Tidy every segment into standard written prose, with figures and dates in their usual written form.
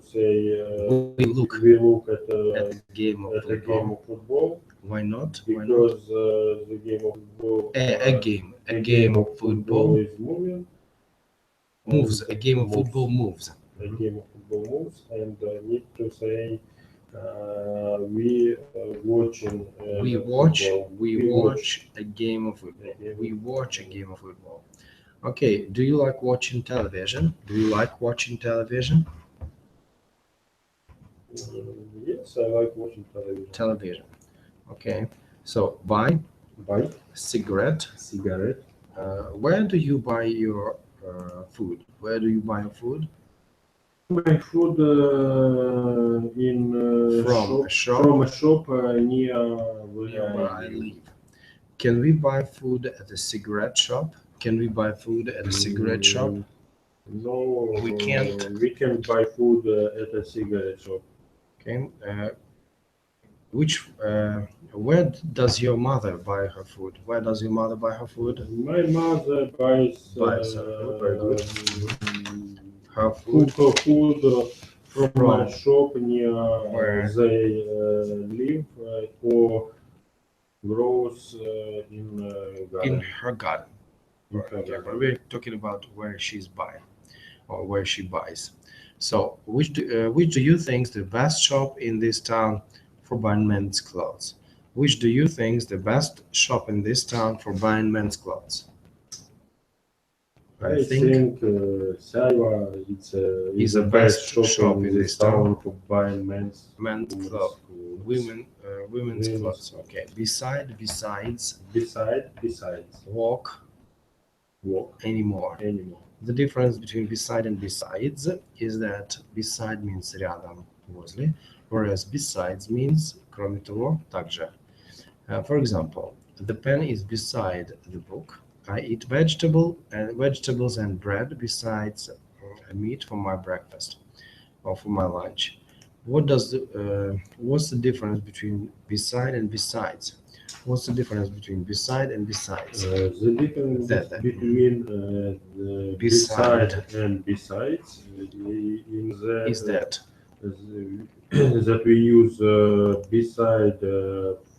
say we look at a game of football. Why not? Because the game of football, a game of football is moving. Moves. A game of football moves. A game of football moves, and need to say we watching. We watch a game of football. We watch a game of football. Okay. Do you like watching television? Do you like watching television? Yes, I like watching television. Television. Okay. So buy cigarette. Where do you buy your food? Where do you buy your food? My food From a shop near where I live. Can we buy food at a cigarette shop? Can we buy food at a cigarette shop? No, We can't. We can buy food at a cigarette shop. Okay. Where does your mother buy her food? Where does your mother buy her food? My mother buys Very good. Her food from a shop near where they live or grows in her garden. Okay, but we're talking about where she's buying or where she buys. So, which do you think is the best shop in this town for buying men's clothes? Which do you think is the best shop in this town for buying men's clothes? I think Saiva is the best shop in this town for buying men's clothes. Women's clothes. Okay. Besides. Walk. Anymore. The difference between beside and besides is that beside means рядом, возле, whereas besides means кроме того, также. For example, the pen is beside the book. I eat vegetables and bread besides meat for my breakfast or for my lunch. What's the difference between beside and besides? What's the difference between beside and besides? The difference between beside and besides is that that we use beside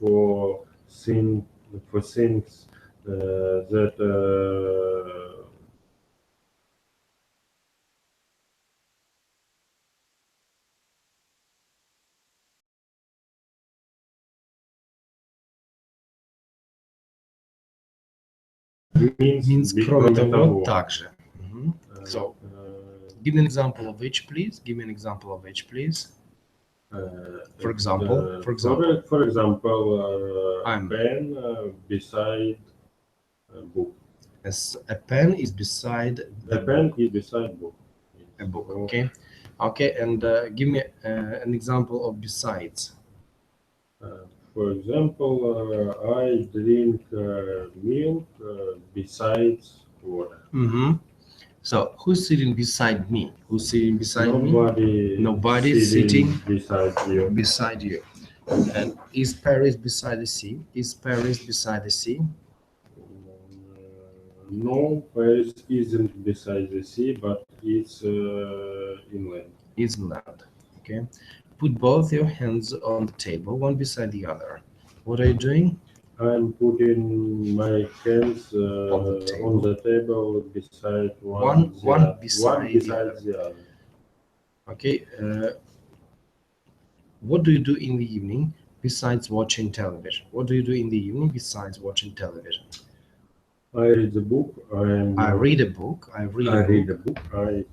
for things that means кроме того, также. So, give me an example of each, please. For example, I'm pen beside book. As a pen is beside book. A book. Okay, and give me an example of besides. For example, I drink milk besides water. So, who's sitting beside me? Who's sitting beside me? Nobody sitting beside you. And is Paris beside the sea? No, Paris isn't beside the sea, but it's inland. It's inland. Okay. Put both your hands on the table, one beside the other. What are you doing? I'm putting my hands on the table beside one beside the other. Okay. What do you do in the evening besides watching television? I read the book. I read a book. I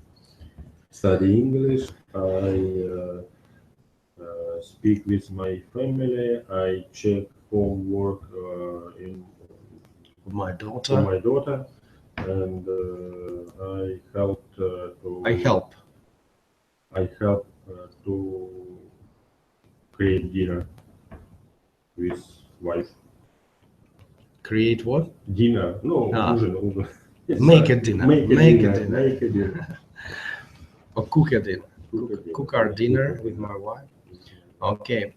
study English. I speak with my family. I check homework for my daughter, and I help to create dinner with wife. Create what? Dinner. No. Make a dinner. Or cook a dinner. Cook our dinner with my wife. Okay.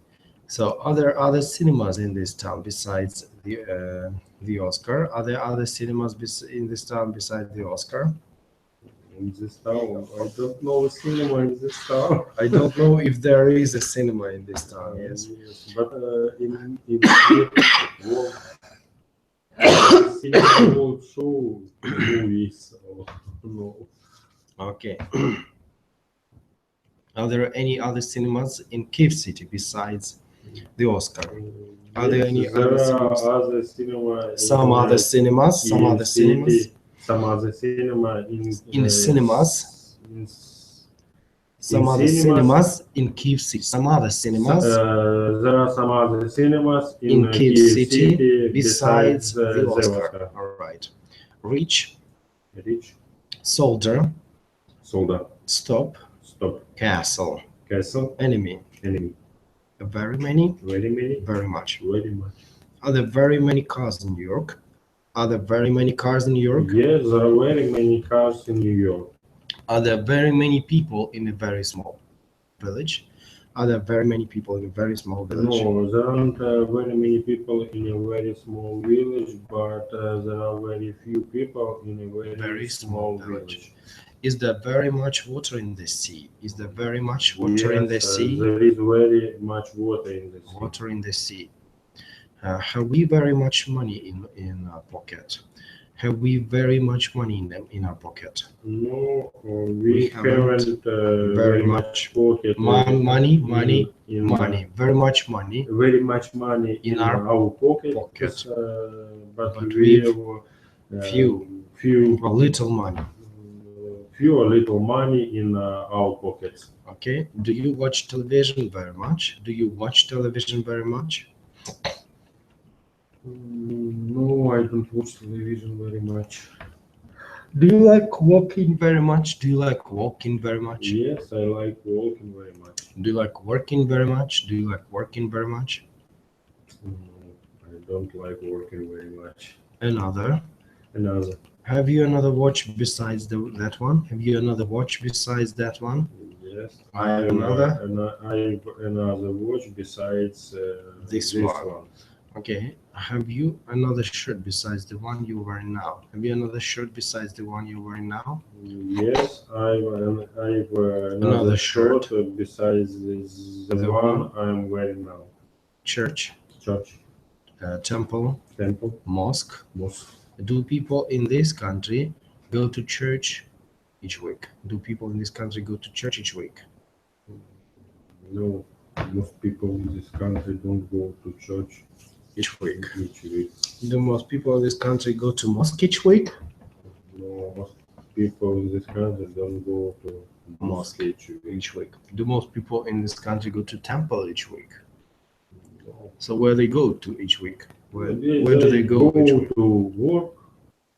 So are there other cinemas in this town besides the Oscar? Are there other cinemas in this town besides the Oscar? In this town, I don't know a cinema in this town. I don't know if there is a cinema in this town. Yes. Yes, but in world, cinema world show movies. Or, no. Okay. Are there any other cinemas in Kiev city besides the Oscar? Are there any other cinemas? Other cinema? Some other cinemas. Some other cinemas. Some other cinema In cinemas. Some other cinemas in Kiev city. Some other cinemas. There are some other cinemas in Kiev city besides the Oscar. All right. Rich. Soldier. Stop. Castle. Enemy. Very many. Very much. Are there very many cars in New York? Are there very many cars in New York? Yes, there are very many cars in New York. Are there very many people in a very small village? Are there very many people in a very small village? No, there aren't very many people in a very small village, but there are very few people in a very small village. Is there very much water in the sea? Is there very much water in the sea? There is very much water in the sea. Water in the sea. Have we very much money in our pocket? Have we very much money in our pocket? No, we haven't very much pocket money. Very much money. Very much money in our pocket. But we have little money. Little money in our pockets. Okay. Do you watch television very much? Do you watch television very much? No, I don't watch television very much. Do you like walking very much? Do you like walking very much? Yes, I like walking very much. Do you like working very much? Do you like working very much? I don't like working very much. Another. Have you another watch besides that one? Have you another watch besides that one? Yes. I have another. I have another watch besides this one. Okay. Have you another shirt besides the one you're wearing now? Have you another shirt besides the one you're wearing now? Yes, I have another shirt besides the one I'm wearing now. Church. Temple. Mosque. Do people in this country go to church each week? Do people in this country go to church each week? No, most people in this country don't go to church each week. Do most people in this country go to mosque each week? No, most people in this country don't go to mosque each week. Do most people in this country go to temple each week? No. So where they go to each week? Where do they go each week? To work,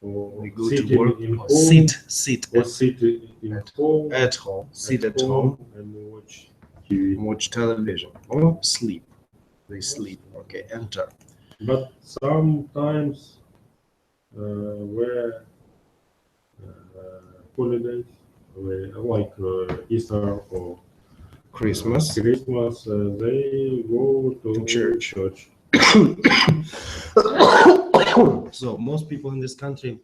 or they go to work, or sit at home, sit at home and watch TV. Watch television, or sleep. They sleep. Okay, enter. But sometimes where holidays, like Easter or Christmas, they go to church. So most people in this country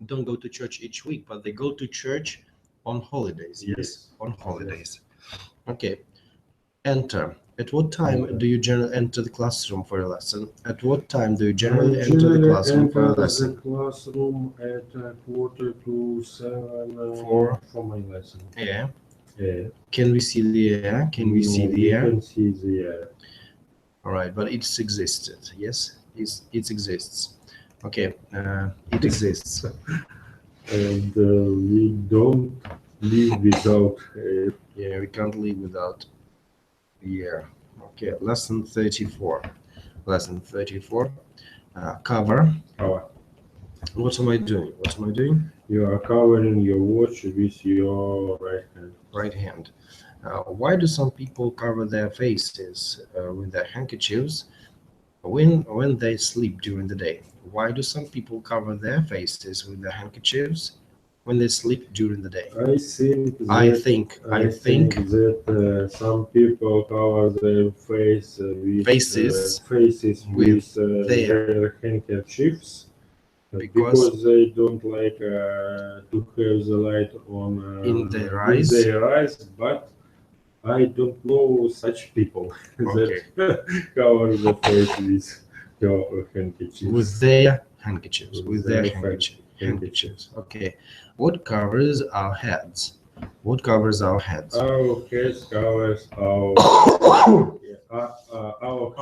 don't go to church each week, but they go to church on holidays. Yes, on holidays. Okay, enter. At what time do you generally enter the classroom for a lesson? At what time do you generally enter the classroom for a lesson? The classroom at 6:45 for my lesson. Yeah. Can we see the air? Can we see the air? Can see the air. All right, but it's existed. Yes, it exists. Okay, it exists. And we don't live without air. Yeah, we can't live without the air. Okay, lesson 34. Lesson 34. Cover. What am I doing? You are covering your watch with your right hand. Why do some people cover their faces with their handkerchiefs when they sleep during the day? Why do some people cover their faces with their handkerchiefs when they sleep during the day? I think that some people cover their faces with their handkerchiefs Because they don't like to have the light on in their eyes. But I don't know such people Okay. that cover the face with your handkerchiefs. With their handkerchiefs. With their Handkerchiefs. Okay. What covers our heads? What covers our heads? Our heads covers our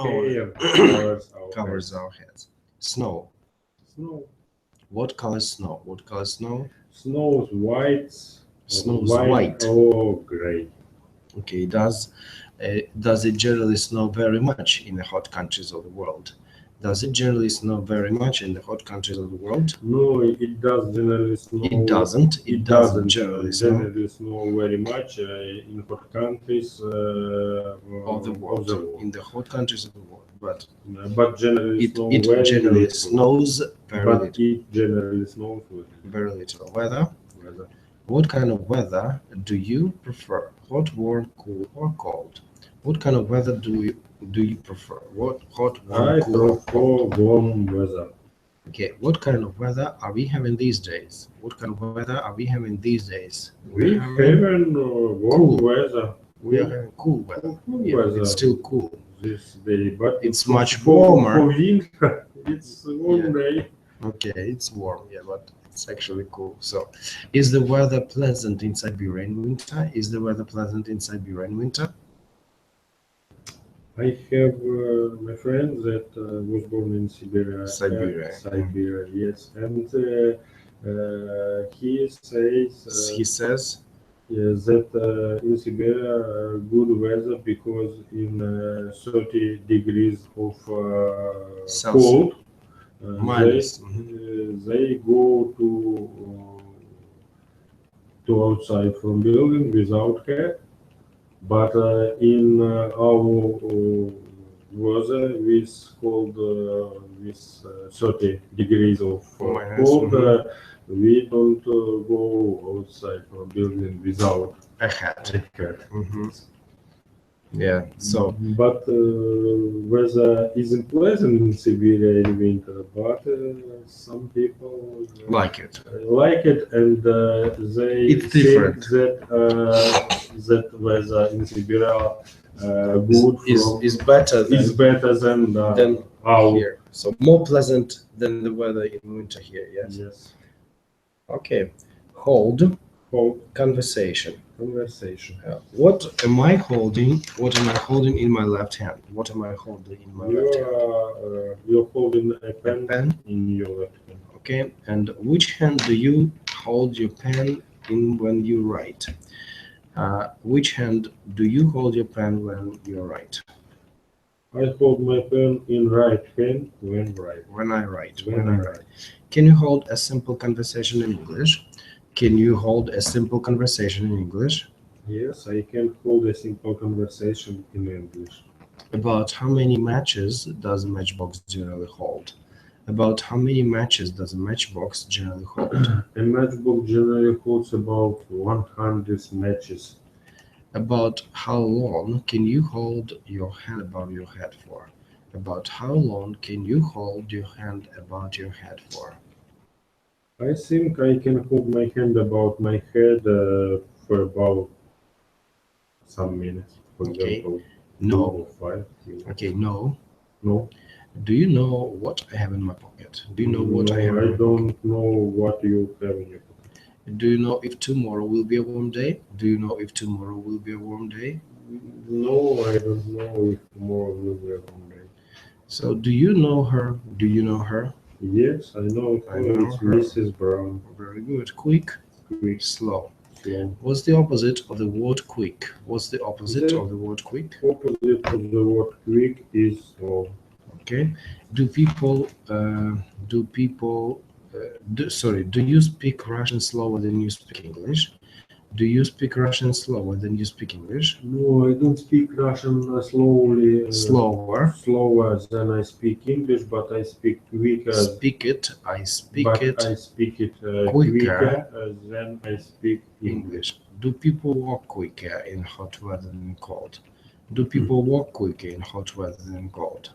hair Covers our heads. Snow. Snow. What color is snow? What color is snow? Snow's white. Snow's white. or gray. Okay. Does it generally snow very much in the hot countries of the world? Does it generally snow very much in the hot countries of the world? No, it does generally snow. It doesn't. It doesn't generally snow very much in hot countries of the world. In the hot countries of the world, but generally it generally snows very little. It generally snows Very little. Weather. What kind of weather do you prefer? Hot, warm, cool, or cold? What kind of weather do you prefer? What hot, warm, cool, or cold? Warm weather. Okay. What kind of weather are we having these days? What kind of weather are we having these days? We're having warm weather. We are having cool weather. Weather. It's still cool This day, but it's much warmer. For winter, it's a warm day. Okay, it's warm, yeah, but it's actually cool. So, is the weather pleasant in Siberia in winter? Is the weather pleasant in Siberia in winter? I have my friend that was born in Siberia. Siberia, yes, and he says that in Siberia good weather because in 30 degrees of cold. Minus. They go to outside from building without hat, but in our weather with cold with 30 degrees of cold, we don't go outside from building without a hat. Mm-hmm. Yeah. So, but weather isn't pleasant in Siberia in winter, but some people like it, and they it's different. Think that weather in Siberia good is better than our here. So more pleasant than the weather in winter here. Yes. Yes. Okay. Hold. Conversation. What am I holding? What am I holding in my left hand? What am I holding in my left hand? You're holding a pen in your left hand. Okay. And which hand do you hold your pen in when you write? Which hand do you hold your pen when you write? I hold my pen in right hand when I write. Can you hold a simple conversation in English? Can you hold a simple conversation in English? Yes, I can hold a simple conversation in English. About how many matches does a matchbox generally hold? About how many matches does a matchbox generally hold? A matchbox generally holds about 100 matches. About how long can you hold your hand above your head for? About how long can you hold your hand above your head for? I think I can hold my hand above my head for about some minutes. For example, no. 2 or 5 minutes. Okay, no. No. Do you know what I have in my pocket? Do you know what I have? I don't know what you have in your pocket. Do you know if tomorrow will be a warm day? Do you know if tomorrow will be a warm day? No, I don't know if tomorrow will be a warm day. So, do you know her? Do you know her? Yes, I know her. It's Mrs. Brown. Very good. Quick, slow. What's the opposite of the word quick? What's the opposite of the word quick? Opposite of the word quick is slow. Okay. Do you speak Russian slower than you speak English? Do you speak Russian slower than you speak English? No, I don't speak Russian slowly. Slower than I speak English, but I speak quicker. I speak it quicker than I speak English. Do people walk quicker in hot weather than cold? Do people walk quicker in hot weather than cold?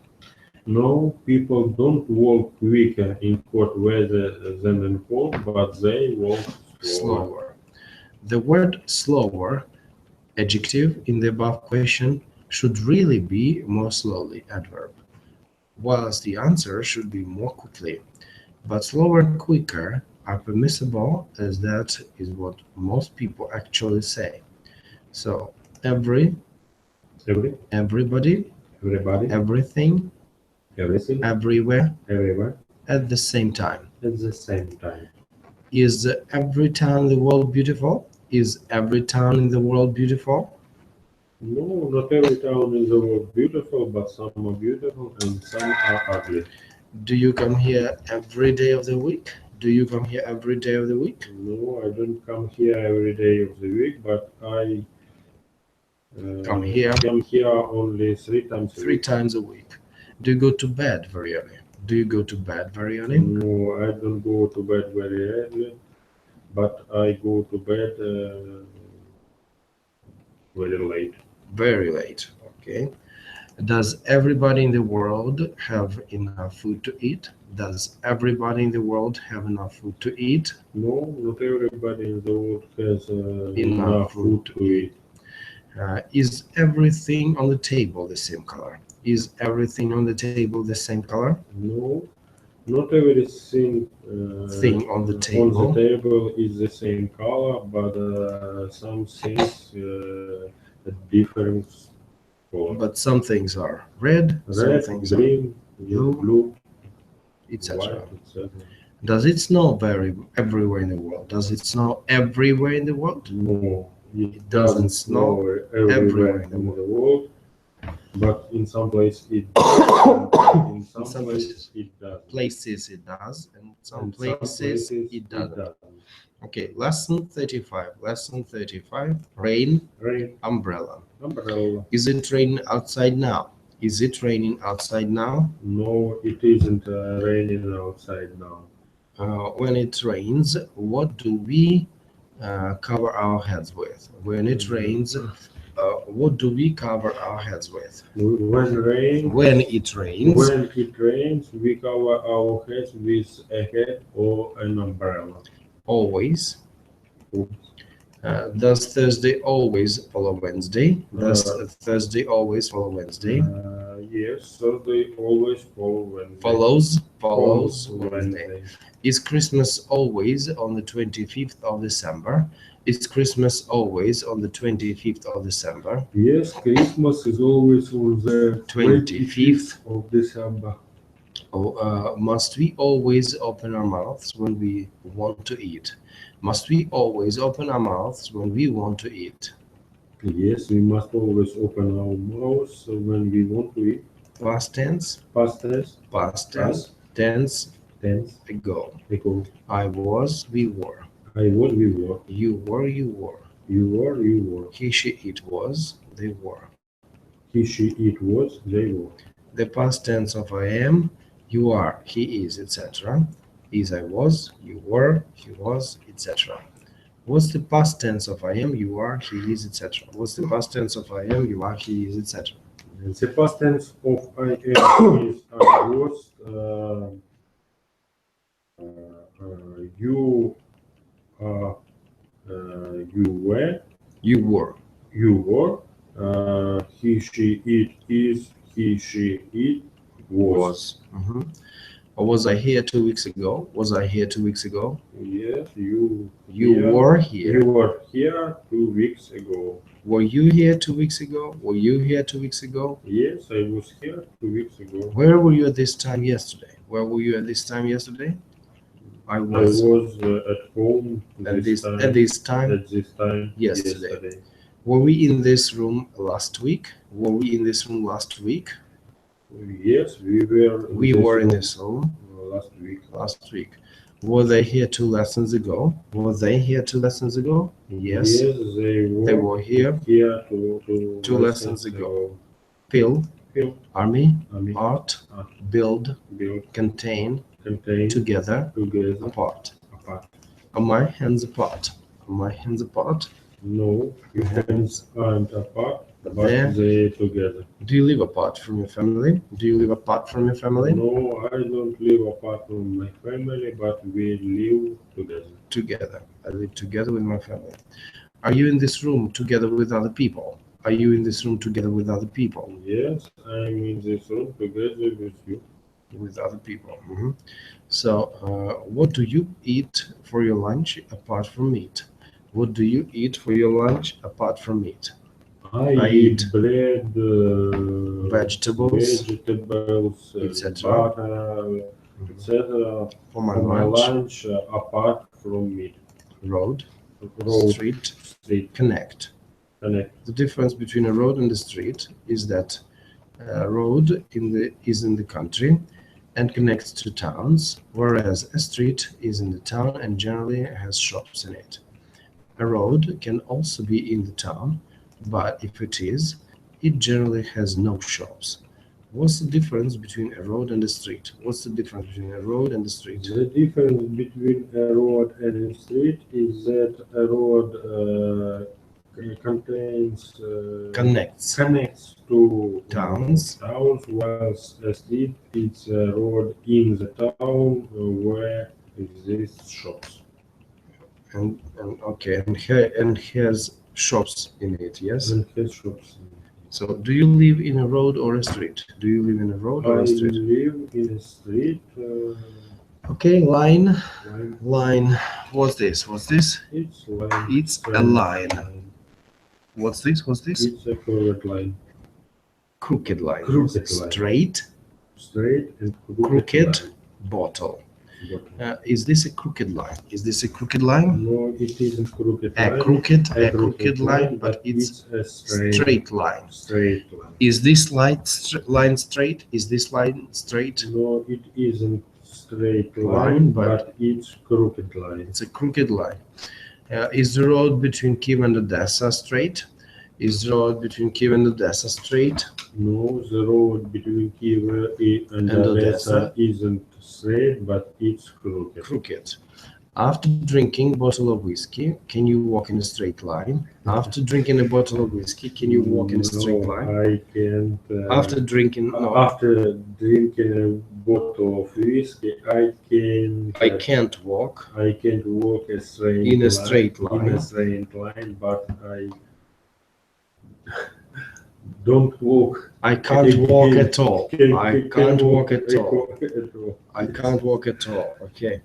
No, people don't walk quicker in hot weather than in cold, but they walk slower. Slower. The word slower, adjective in the above question, should really be more slowly, adverb, whilst the answer should be more quickly. But slower and quicker are permissible, as that is what most people actually say. So every, everybody, Everybody, everything, everything, everywhere, everywhere, at the same time. at the same time. Is every town in the world beautiful? Is every town in the world beautiful? No, not every town in the world beautiful, but some are beautiful and some are ugly. Do you come here every day of the week? Do you come here every day of the week? No, I don't come here every day of the week, but I Come here come here only 3 times a three week. times a week. Do you go to bed very early? Do you go to bed very early? No, I don't go to bed very early, but I go to bed very late. Very late. Okay. Does everybody in the world have enough food to eat? Does everybody in the world have enough food to eat? No, not everybody in the world has enough food to eat. Is everything on the table the same color? Is everything on the table the same color? No, not everything Thing on the table. is the same color, but some things different color. But some things are red, some Red, things are green, blue, etc. white, etc. Does it snow everywhere in the world? Does it snow everywhere in the world? No, It doesn't snow everywhere in the in the world, but in some places it does, in some places it doesn't. Places it does, and some And places it doesn't. doesn't. Okay, lesson 35. Lesson 35. Rain, Rain, umbrella. umbrella. Is it raining outside now? Is it raining outside now? No, it isn't raining outside now. When it rains, what do we cover our heads with? When it rains, what do we cover our heads with? When it rains, we cover our heads with a hat or an umbrella. always. Does Thursday always follow Wednesday? Does Thursday always follow Wednesday? Yes, Thursday always follow Wednesday. Follows Wednesday. Is Christmas always on the 25th of December? Is Christmas always on the 25th of December? Yes, Christmas is always on the 25th of December. Must we always open our mouths when we want to eat? Must we always open our mouths when we want to eat? Yes, we must always open our mouths when we want to eat. Past tense. Past tense. Past tense. Tense. Tense. Ago. Ago. I was, we were. I was, we were. You were, you were. You were, you were. He, she, it was, they were. He, she, it was, they were. The past tense of I am, you are, he is, etc. Is I was, you were, he was, etc. What's the past tense of I am, you are, he is, etc.? What's the past tense of I am, you are, he is, etc.? The past tense of I am is I was, you are, you were, he, she, it is, he, she, it was. Or was I here 2 weeks ago? Was I here 2 weeks ago? Yes, you were here. You were here 2 weeks ago. Were you here 2 weeks ago? Were you here 2 weeks ago? Yes, I was here 2 weeks ago. Where were you at this time yesterday? Where were you at this time yesterday? I was at home at this time yesterday. Were we in this room last week? Were we in this room last week? Yes, we were. We were in this room last week. Were they here 2 lessons ago? Were they here 2 lessons ago? Yes. Yes, they were here. Here 2 lessons ago. Pill. Army. Art. Build. Contain. Together. Apart. Are my hands apart? Are my hands apart? No, your hands aren't apart. but There. they together. Do you live apart from your family? Do you live apart from your family? No, I don't live apart from my family, but we live together. Together. I live together with my family. Are you in this room together with other people? Are you in this room together with other people? Yes, I'm in this room together with you. With other people. So, what do you eat for your lunch apart from meat? What do you eat for your lunch apart from meat? I eat bread, vegetables, etc. butter, etc. For my for my lunch. lunch apart from meat. Road, Road, street, street, connect. connect. The difference between a road and a street is that a road is in the country and connects to towns, whereas a street is in the town and generally has shops in it. A road can also be in the town, but if it generally has no shops. What's the difference between a road and a street? What's the difference between a road and a street? The difference between a road and a street is that a road connects to Towns. whilst a street is a road in the town where exist shops. And okay, and has shops in it, yes? And has shops. So, do you live in a road or a street? Do you live in a road or I a street? live in a street. Okay, line. Line. What's this? What's this? It's line. It's a line. What's this? What's this? It's a curved line. Crooked line. Crooked line. Straight. Straight and Crooked line. bottle. Is this a crooked line? Is this a crooked line? No, it isn't crooked A line. crooked line, but it's a straight line. Straight line. Is this line straight? Is this line straight? No, it isn't straight line, but it's crooked line. It's a crooked line. Is the road between Kiev and Odessa straight? Is the road between Kiev and Odessa straight? No, the road between Kiev and Odessa isn't straight, but it's crooked. Crooked. After drinking a bottle of whiskey, can you walk in a straight line? After drinking a bottle of whiskey, can you walk in a straight line? I can't. After drinking a bottle of whiskey, I can't walk. I can't walk a straight in a straight line. In a straight line, but I don't walk. I can't walk at all. I can't walk at all. I can't walk at all. Okay.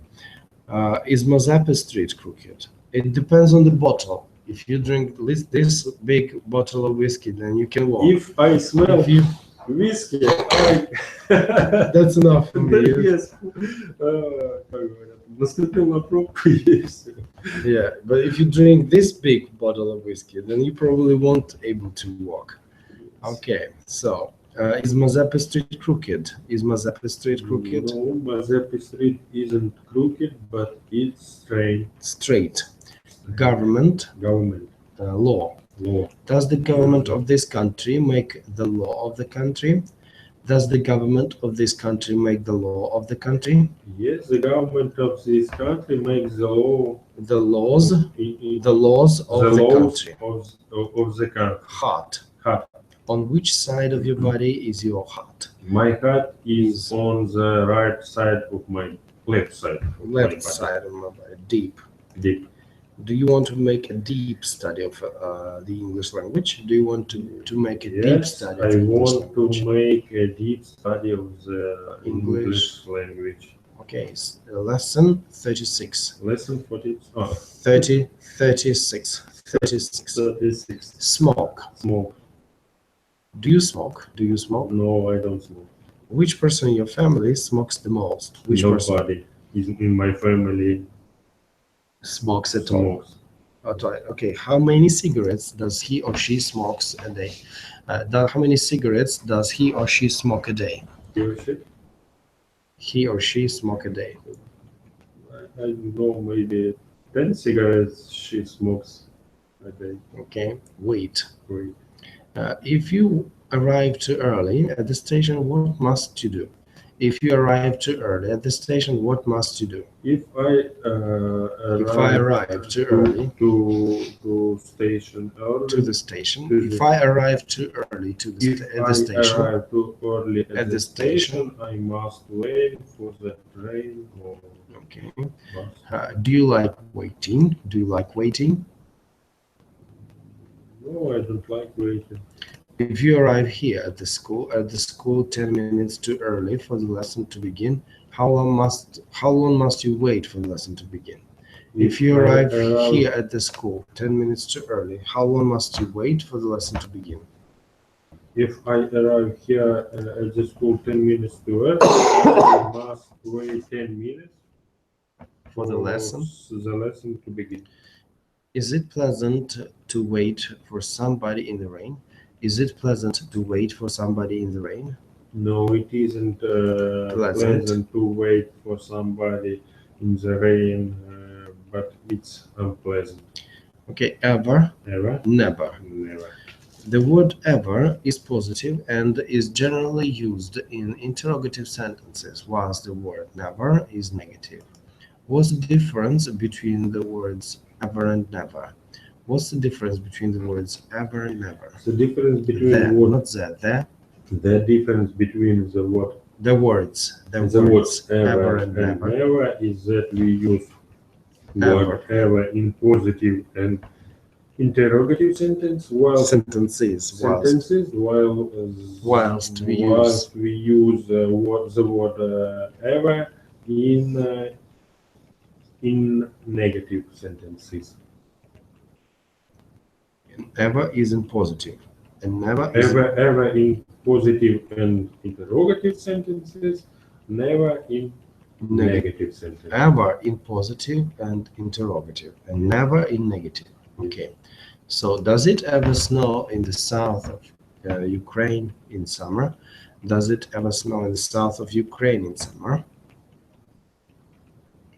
Is Mazeppa Street crooked? It depends on the bottle. If you drink this big bottle of whiskey, then you can walk. If I smell whiskey, that's enough for me. Yes. Yeah, but if you drink this big bottle of whiskey, then you probably won't able to walk. Okay, so is Mazeppa Street crooked? Is Mazeppa Street crooked? No, Mazeppa Street isn't crooked, but it's straight. Straight. Government. Law. Does the government of this country make the law of the country? Does the government of this country make the law of the country? Yes, the government of this country makes the law. The laws of the country. Of the country. Heart. Heart. On which side of your body is your heart? My heart is on the right side of my left side. Left side of my body. Deep. Deep. Do you want to make a deep study of the English language? Do you want to make a deep study of the English language? I want to make a deep study of the English language. Okay, lesson 36. Lesson 40. 36. Smoke. Do you smoke? No, I don't smoke. Which person in your family smokes the most? Which Nobody in my family smokes at all. Okay, how many cigarettes does he or she smokes a day? How many cigarettes does he or she smoke a day? He or she smoke a day. I don't know, maybe 10 cigarettes she smokes a day. Okay, wait. If you arrive too early at the station, what must you do? If you arrive too early at the station, what must you do? If I arrive too early to station early to the station, to if the- I arrive too early to the, if at the station, arrive too early at the station, I must wait for the train or okay. bus. Do you like waiting? Do you like waiting? No, I don't like waiting. If you arrive here at the school 10 minutes too early for the lesson to begin, how long must you wait for the lesson to begin? If you arrive here at the school 10 minutes too early, how long must you wait for the lesson to begin? If I arrive here at the school 10 minutes too early, I must wait 10 minutes For the lesson? the lesson to begin. Is it pleasant to wait for somebody in the rain? Is it pleasant to wait for somebody in the rain? No, it isn't Pleasant. pleasant to wait for somebody in the rain, but it's unpleasant. Okay, ever, Ever? never. Never. The word ever is positive and is generally used in interrogative sentences, whilst the word never is negative. What's the difference between the words ever and never? What's the difference between the words ever and never? The difference between The, what? not the. The difference between the what? The words. The The words words ever and never. never is that we use Ever. word ever in positive and interrogative sentence, while Sentences. Whilst we use the word ever in negative sentences. Ever is in positive, and never is Ever in positive and interrogative sentences, never in negative sentences. Ever in positive and interrogative, and never in negative. Okay. So, does it ever snow in the south of Ukraine in summer? Does it ever snow in the south of Ukraine in summer?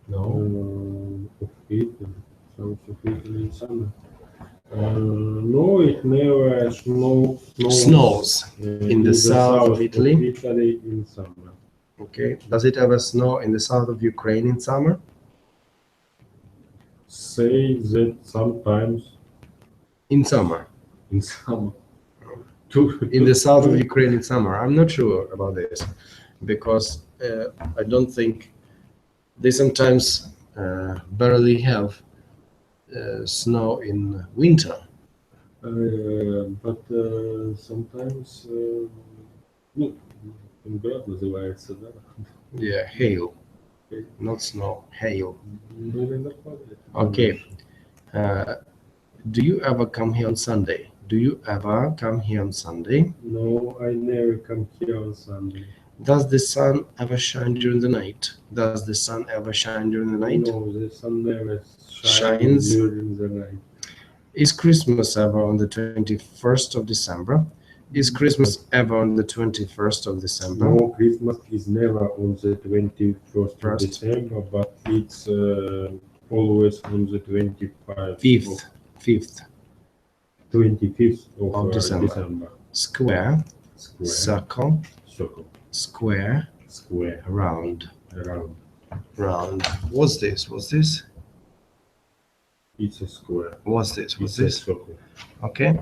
No. Of Italy, south of Italy in summer. No, it never Snows in the south of Italy. In summer. Okay. Does it ever snow in the south of Ukraine in summer? Say that sometimes In summer. in summer. In the south of Ukraine in summer. I'm not sure about this because I don't think they sometimes barely have snow in winter. But sometimes ну, град называется, да? Yeah, hail. Not snow, hail. Наверное, Okay. Do you ever come here on Sunday? Do you ever come here on Sunday? No, I never come here on Sunday. Does the sun ever shine during the night? Does the sun ever shine during the night? No, the sun never Shines. during the night. Is Christmas ever on the 21st of December? Is Christmas ever on the 21st of December? No, Christmas is never on the 21st of December, but it's always on the 25th. 25th of December. Square, circle, square, round. What's this? It's a square. What's this? It's a circle. Okay.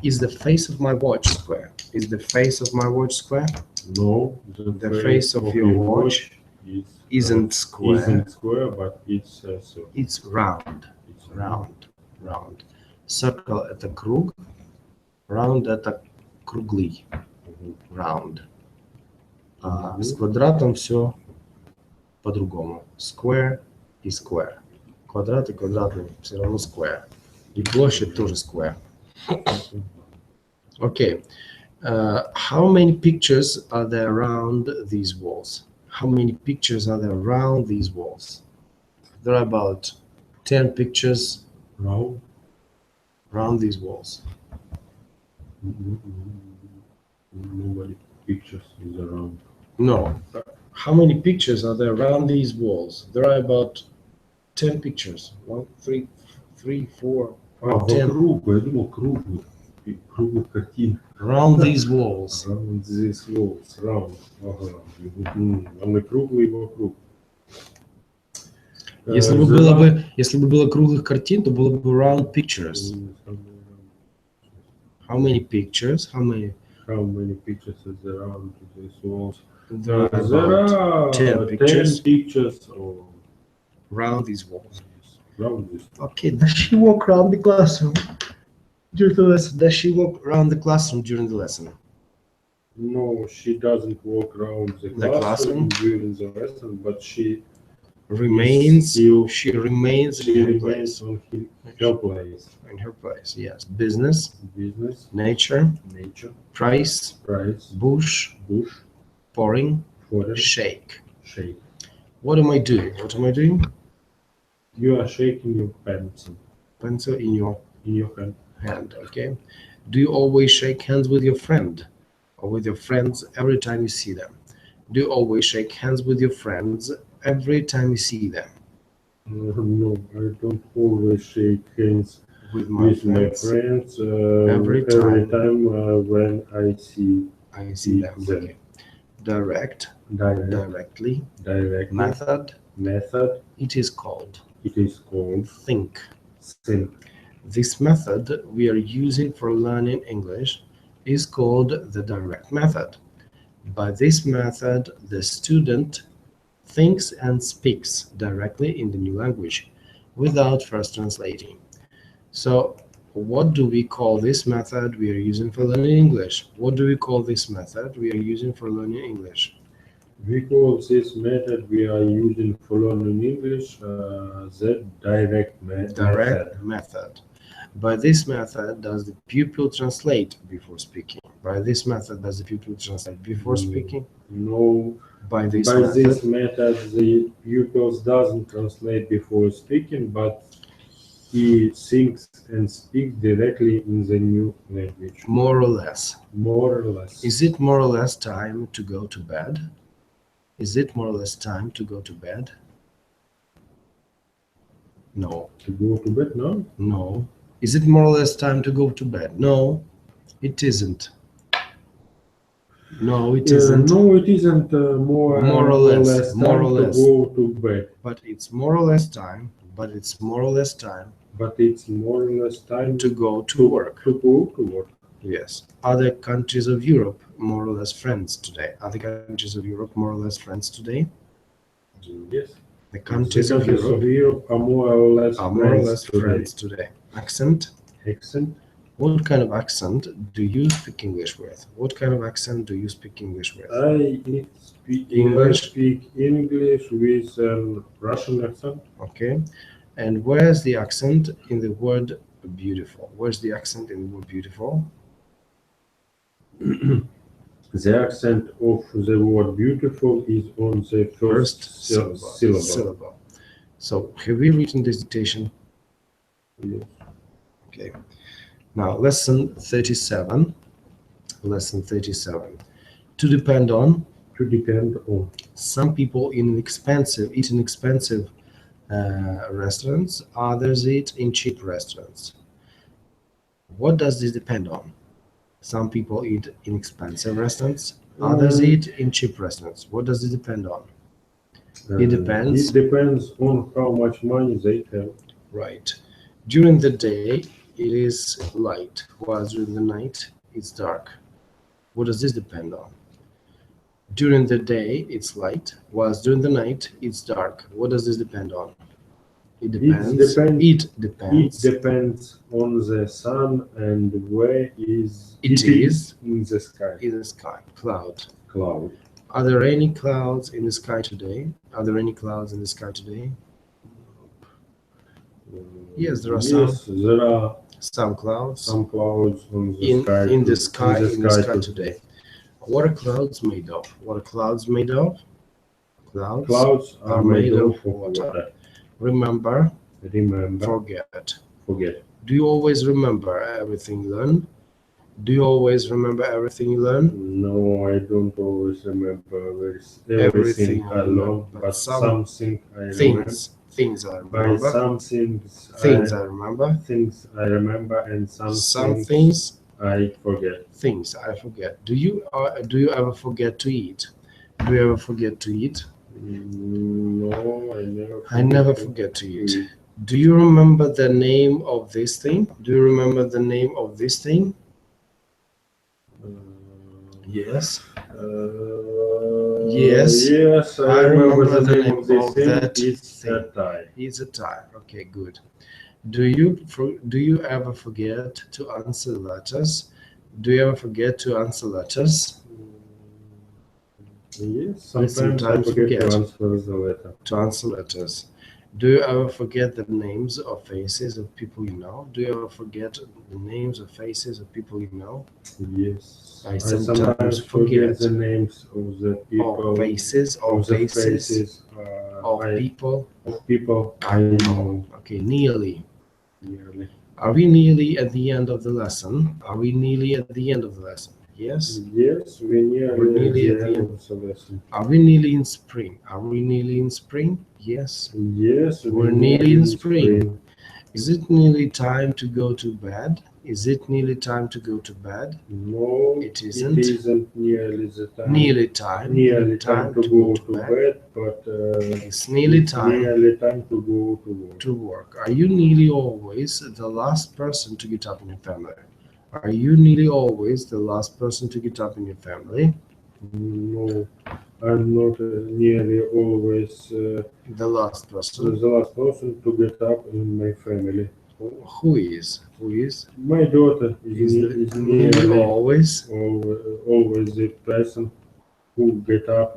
Is the face of my watch square? Is the face of my watch square? No, the face of your watch isn't square. Isn't square, but it's a circle. It's round. It's Round. Circle — это круг. Round — это круглый. Round. А с квадратом все по-другому. Square и square. Квадрат и квадратный все равно square. И площадь тоже square. Okay. How many pictures are there around these walls? How many pictures are there around these walls? There are about 10 pictures around these walls. Nobody pictures is around. No. How many pictures are there around these walls? There are about 10 pictures. 1, 2, 3, 4, 5, 10. Круглый, я думал круглый. круглых картин. Around these walls. Around these walls. Round. Ага. Они круглые вокруг. Если бы было круглых картин, то было бы round pictures. How many pictures? How many pictures is around these walls? There are There about are 10 pictures 10 pictures around these walls. around this. Okay, does she walk around the classroom during the lesson? Does she walk around the classroom during the lesson? No, she doesn't walk around the classroom during the lesson, but she remains still- she remains she in her remains place. on her place. In her place, yes. Business, Business, nature, nature, price, price, bush, bush, pouring, foreign, shake. shake. What am I doing? What am I doing? You are shaking your pencil Pencil in your in your hand. hand, okay? Do you always shake hands with your friend or with your friends every time you see them? Do you always shake hands with your friends every time you see them? No, I don't always shake hands With my with my friends, friends every time when I see I see them. them. Okay. Direct, Direct, directly, direct method, method. it is called It is called think. think. This method we are using for learning English is called the direct method. By this method, the student thinks and speaks directly in the new language without first translating. So, what do we call this method we are using for learning English? What do we call this method we are using for learning English? We call this method we are using for learning English the direct method. Direct method. By this method, does the pupil translate before speaking? By this method, does the pupil translate before speaking? No. By this By method, this method, the pupils doesn't translate before speaking, but he thinks and speaks directly in the new language. more or less. More or less. Is it more or less time to go to bed? Is it more or less time to go to bed? No. To go to bed now? No. Is it more or less time to go to bed? No, it isn't. No, it isn't. No, it isn't more More or less, time more or to less. go to bed. But it's more or less time. But it's more or less time But it's more or less time to go to work. To go to work. Yes. Other countries of Europe, more or less friends today. Other countries of Europe, more or less friends today. Yes. The countries of countries Europe are more or less are more or less today. friends today. Accent. Accent. What kind of accent do you speak English with? What kind of accent do you speak English with? I speak English. English with a Russian accent. Okay. And where's the accent in the word beautiful? Where's the accent in the word beautiful? The accent of the word beautiful is on the first syllable. So, have we written this dictation? Yes. Okay. Now, lesson 37. Lesson 37. To depend on. To depend on. Some people eat in expensive restaurants, others eat in cheap restaurants. What does this depend on? Some people eat in expensive restaurants, others eat in cheap restaurants. What does it depend on? It depends. It depends on how much money they have. Right. During the day, it is light, while during the night, it's dark. What does this depend on? During the day, it's light, whilst during the night, it's dark. What does this depend on? It depends. It depends on the sun and where it is in the sky. In the sky. Cloud. Are there any clouds in the sky today? Are there any clouds in the sky today? Yes, there are some. Yes, there are some clouds. Some clouds on the sky. In the sky today. What are clouds made of? What are clouds made of? Clouds are made of water. Remember. Forget. Do you always remember everything you learn? Do you always remember everything you learn? No, I don't always remember everything I learn, but something I remember. Things I remember. By some things I remember, and some things I forget. Things I forget. Do you ever forget to eat? Do you ever forget to eat? No, I never forget to eat. Do you remember the name of this thing? Do you remember the name of this thing? Yes. Yes. Yes, I remember the name of this thing. that It's thing. a tie. It's a tie. Okay, good. Do you ever forget to answer letters? Do you ever forget to answer letters? Yes, sometimes I forget to answer the letter. To answer letters. Do you ever forget the names or faces of people you know? Do you ever forget the names or faces of people you know? Yes, I I sometimes forget the names of the people, Or faces or of the faces faces of people. I know. Okay, nearly. Nearly. Are we nearly at the end of the lesson? Are we nearly at the end of the lesson? Yes. Yes, we're nearly at the end of the lesson. Are we nearly in spring? Are we nearly in spring? Yes. Yes, We're nearly in spring. Is it nearly time to go to bed? Is it nearly time to go to bed? No, It isn't. It isn't nearly the time. Nearly time. Nearly time to go to bed, but it's nearly time. Nearly time to go to work. To work. Are you nearly always the last person to get up in your family? Are you nearly always the last person to get up in your family? No, I'm not nearly always the last person. The last person to get up in my family. Who is? Who is? My daughter is nearly always the person who get up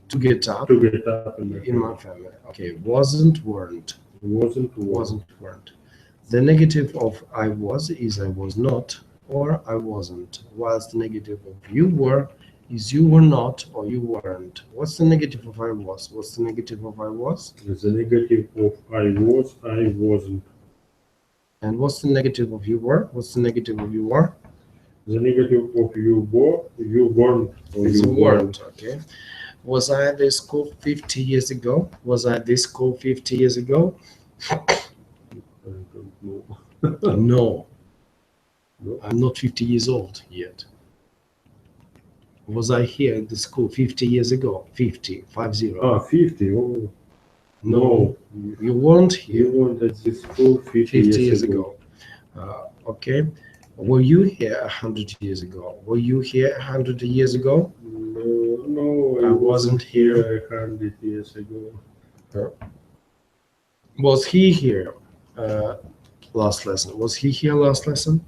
to get up in my family. Okay, wasn't, weren't. Weren't. The negative of I was is I was not or I wasn't, whilst the negative of you were is you were not or you weren't. What's the negative of I was? What's the negative of I was? The negative of I wasn't. And what's the negative of you were? What's the negative of you were? The negative of you weren't, or you weren't. Okay. Was I at this school 50 years ago? Was I at this school 50 years ago? No. I'm not 50 years old yet. Was I here at the school 50 years ago? 50, 50. 50. Oh. No, you weren't here. You weren't at this school 50 years ago. Okay. Were you here 100 years ago? Were you here 100 years ago? No, I wasn't here 100 years ago. Was he here last lesson? Was he here last lesson?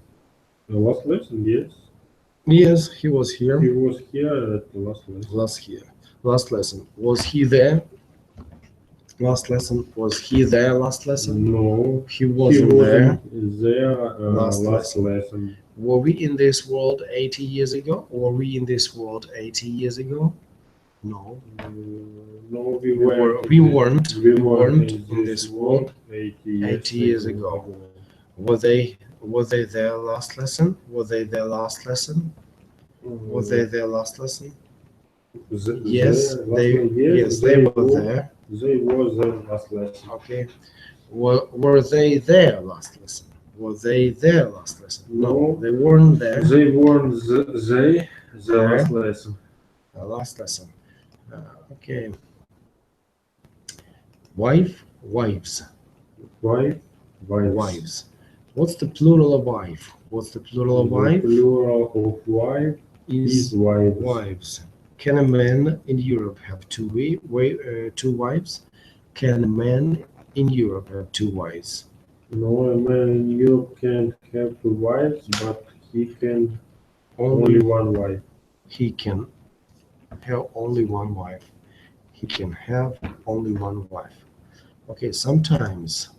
The last lesson, yes. Yes, he was here. He was here at the last lesson. Last lesson. Was he there? Last lesson. Was he there last lesson? No, he wasn't there. Last lesson. Were we in this world 80 years ago? Were we in this world 80 years ago? No. No, we weren't in this world 80 years ago. Were they there last lesson? Were they there last lesson? Were they there last lesson? Yes, they were there. They were there last lesson. Okay. Were they there last lesson? Were they there last lesson? No, they weren't there. They weren't the last lesson. Last lesson. Okay. Wife, wives. Wives. What's the plural of wife? What's the plural of wife? The plural of wife is wives. Can a man in Europe have two wives? Can a man in Europe have two wives? No, a man in Europe can't have two wives, but he can only one wife. He can have only one wife. He can have only one wife. Okay, sometimes.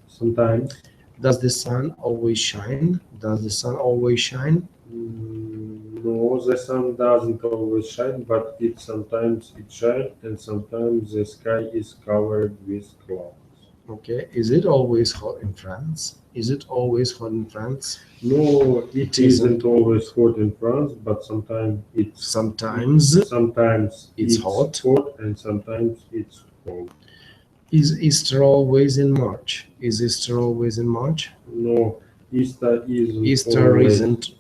Does the sun always shine? Does the sun always shine? No, the sun doesn't always shine, but sometimes it shines, and sometimes the sky is covered with clouds. Okay, is it always hot in France? Is it always hot in France? No, it isn't always hot in France, but sometimes it's hot, and sometimes it's cold. Is Easter always in March? Is Easter always in March? No, Easter isn't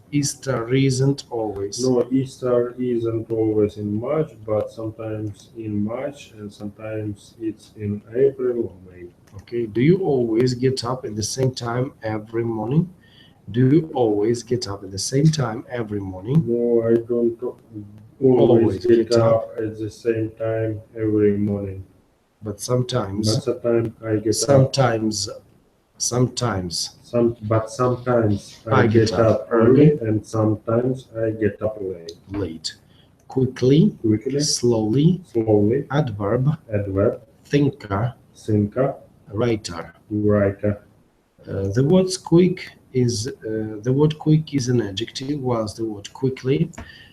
always. No, Easter isn't always in March, but sometimes in March and sometimes it's in April or May. Okay. Do you always get up at the same time every morning? Do you always get up at the same time every morning? No, I don't always get up at the same time every morning. But sometimes. But sometimes I get Sometimes. sometimes I get up early and sometimes I get up late. Quickly. Slowly. Adverb. Thinker. Writer. The word quick is an adjective, whilst the word quickly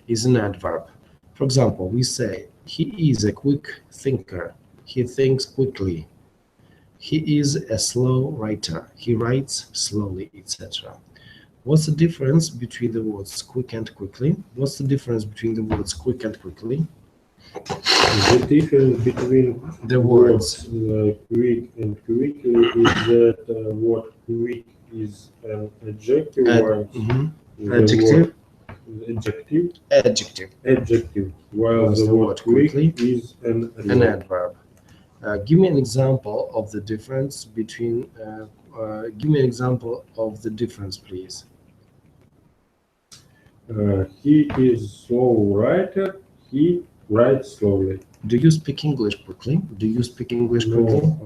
is an adverb. For example, we say he is a quick thinker. He thinks quickly. He is a slow writer. He writes slowly, etc. What's the difference between the words quick and quickly? What's the difference between the words quick and quickly? The difference between the words quick and quickly is that word quick is an adjective, while the word quickly is an adverb. Give me an example of the difference between. Give me an example of the difference, please. He is slow writer. He writes slowly. Do you speak English quickly? No,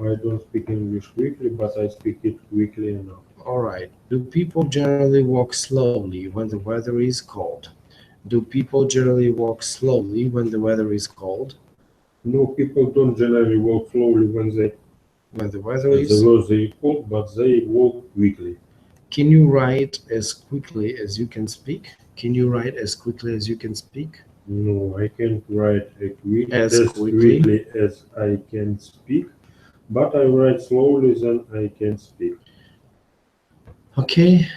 I don't speak English quickly, but I speak it quickly enough. All right. Do people generally walk slowly when the weather is cold? Do people generally walk slowly when the weather is cold? No, people don't generally walk slowly when the weather is cold, but they walk quickly. Can you write as quickly as you can speak? Can you write as quickly as you can speak? No, I can't write as quickly as I can speak, but I write slowly than I can speak. Okay.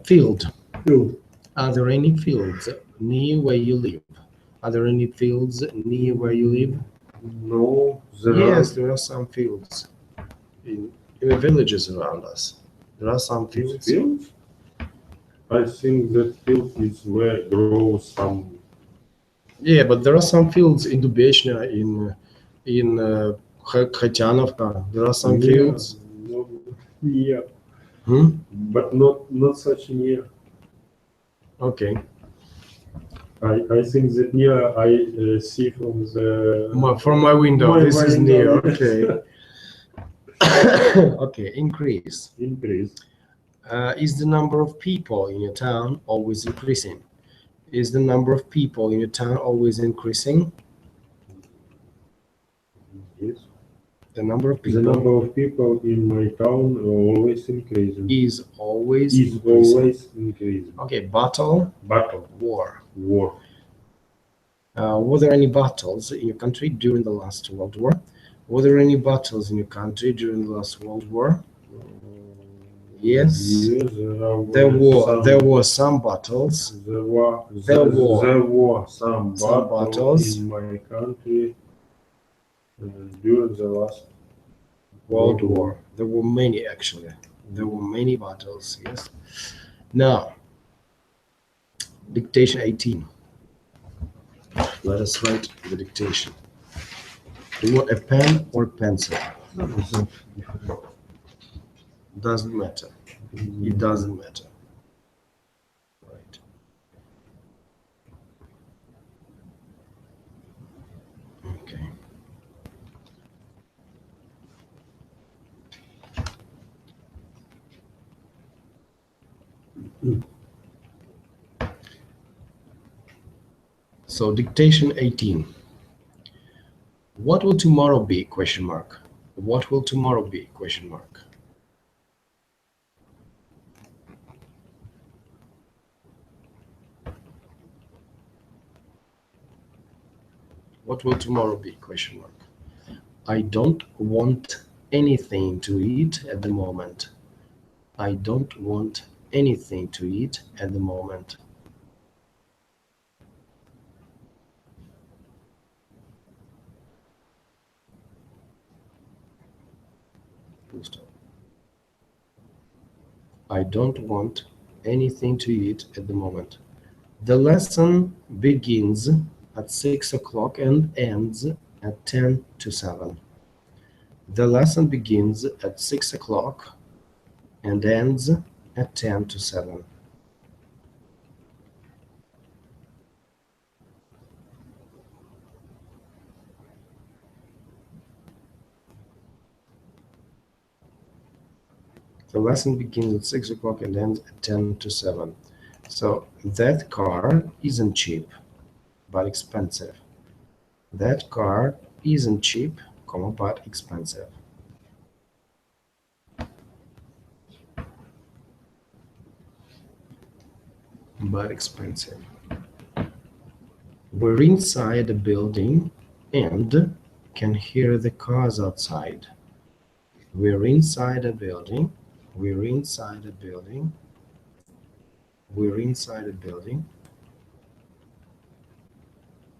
Field. Are there any fields near where you live? Are there any fields near where you live? No. There are some fields in the villages around us. There are some fields. I think that field is where grows some. Yeah, but there are some fields in Dubechnya, in Khatianovka. There are some fields. Yeah. But not such near. Okay. I think that near I see from my window. This is near. Okay. Okay. Increase. Is the number of people in your town always increasing? Is the number of people in your town always increasing? Yes. The number of people in my town always increasing. Is always increasing. Okay. Battle. War. Were there any battles in your country during the last World War? Were there any battles in your country during the last World War? Yes. There were some battles. There were some battles in my country during the last World War. There were many, actually. There were many battles, yes. Now, dictation 18. Let us write the dictation. Do you want a pen or a pencil? Doesn't matter. It doesn't matter. Right. Okay. So dictation 18. What will tomorrow be? Question mark. What will tomorrow be? Question mark. What will tomorrow be? Question mark. I don't want anything to eat at the moment. I don't want anything to eat at the moment. Full stop. I don't want anything to eat at the moment. The lesson begins at 6 o'clock and ends at 10 to 7. The lesson begins at 6 o'clock and ends at 10 to 7. The lesson begins at 6 o'clock and ends at 10 to 7. So that car isn't cheap, but expensive. That car isn't cheap, but expensive. But expensive. We're inside a building and can hear the cars outside. We're inside a building. We're inside a building. We're inside a building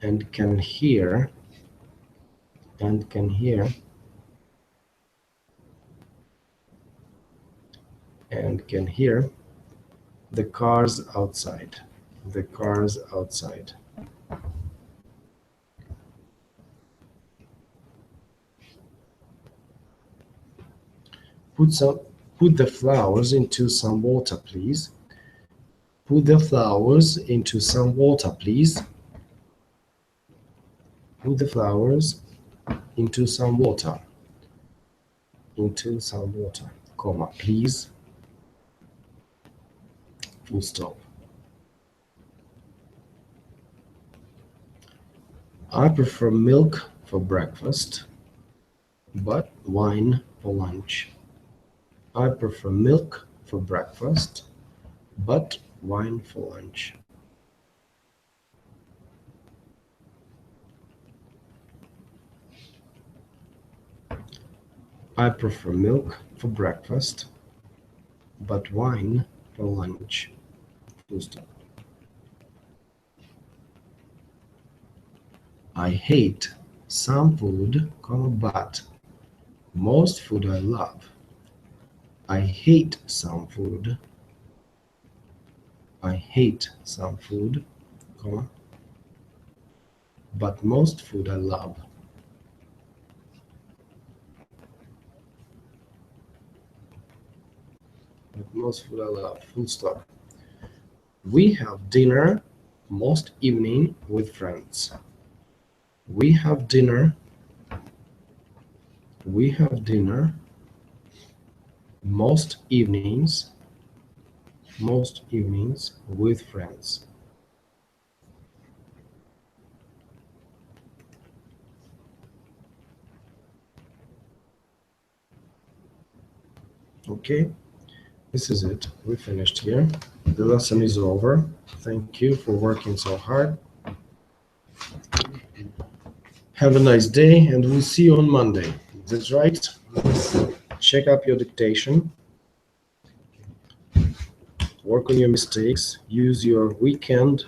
and can hear the cars outside. The cars outside. Put the flowers into some water, please. Put the flowers into some water, please. Put the flowers into some water. Into some water, comma, please. Full stop. I prefer milk for breakfast, but wine for lunch. I prefer milk for breakfast, but wine for lunch. I prefer milk for breakfast, but wine for lunch. Full stop. I hate some food, but most food I love. I hate some food. I hate some food, but most food I love. But most food I love. Full stop. We have dinner most evening with friends. We have dinner. We have dinner most evenings with friends. Okay, this is it. We finished here. The lesson is over. Thank you for working so hard. Have a nice day, and we'll see you on Monday. That's right. Check up your dictation. Work on your mistakes. Use your weekend